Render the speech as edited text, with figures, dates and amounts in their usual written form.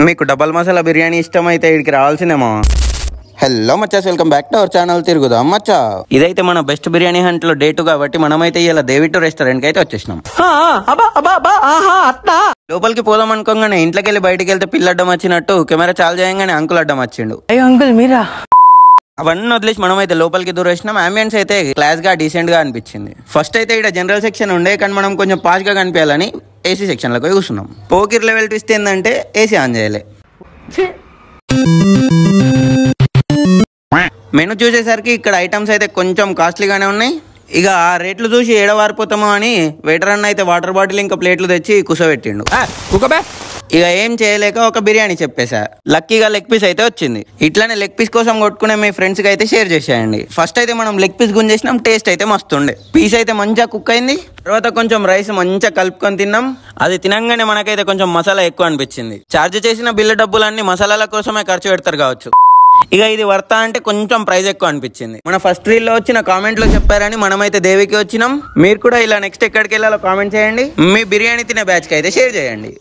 మీకు డబల్ మసాలా బిర్యానీ ఇష్టం అయితే ఇక్కడికి రావాల్సిందేమో. హలో మచ్చాస్, welcome back to our channel తిరుగుదాం మచ్చా. ఇదైతే మన బెస్ట్ బిర్యానీ హంట్ లో డేటు కాబట్టి మనమైతే ఇలా దేవిటో రెస్టారెంట్ కి అయితే వచ్చేసినాం. లోపలికి పోదాం అనుకోగానే ఇంట్లోకి వెళ్ళి బయటికి వెళ్తే పిల్ల అడ్డం వచ్చినట్టు కెమెరా చాలు చేయగానే అంకుల్ అడ్డం వచ్చిండు. అయ్యో అంకుల్ మీరా? అవన్నీ వదిలేసి మనమైతే లోపలికి దూరేసినాం. అంబియన్స్ అయితే క్లాస్ గా డీసెంట్ గా అనిపించింది. ఫస్ట్ అయితే ఇక్కడ జనరల్ సెక్షన్ ఉండే, కానీ మనం కొంచెం పాష్ గా కనిపించాలని ఏసీ సెక్షన్ లోకి కూర్చున్నాం. పోకిర్ లెవెల్ ట్విస్ట్ ఏంటంటే ఏసీ ఆన్ చేయలే. మెను చూసేసరికి ఇక్కడ ఐటమ్స్ అయితే కొంచెం కాస్ట్లీగానే ఉన్నాయి. ఇక ఆ రేట్లు చూసి ఏడవారిపోతామో అని వెయిటర్ అన్న అయితే వాటర్ బాటిల్ ఇంకా ప్లేట్లు తెచ్చి కూర్చోబెట్టిండు. ఇక ఏం చేయలేక ఒక బిర్యానీ చెప్పేసా. లక్కీగా లెగ్ పీస్ అయితే వచ్చింది. ఇట్లానే లెగ్ పీస్ కోసం కొట్టుకునే మీ ఫ్రెండ్స్ కి అయితే షేర్ చేసేయండి. ఫస్ట్ అయితే మనం లెగ్ పీస్ గుంజేసినాం. టేస్ట్ అయితే మస్తుండే. పీస్ అయితే మంచిగా కుక్ అయింది. తర్వాత కొంచెం రైస్ మంచిగా కలుపుకొని తిన్నాం. అది తినంగానే మనకైతే కొంచెం మసాలా ఎక్కువ అనిపించింది. చార్జ్ చేసిన బిల్లు డబ్బులన్నీ మసాలాల కోసమే ఖర్చు పెడతారు కావచ్చు. ఇక ఇది వర్తా అంటే కొంచెం ప్రైస్ ఎక్కువ అనిపించింది. మన ఫస్ట్ రీల్ లో వచ్చిన కామెంట్ లో చెప్పారని మనమైతే దేవికి వచ్చినాం. మీరు కూడా ఇలా నెక్స్ట్ ఎక్కడికి వెళ్ళాలో కామెంట్ చేయండి. మీ బిర్యానీ తినే బ్యాచ్ కి అయితే షేర్ చేయండి.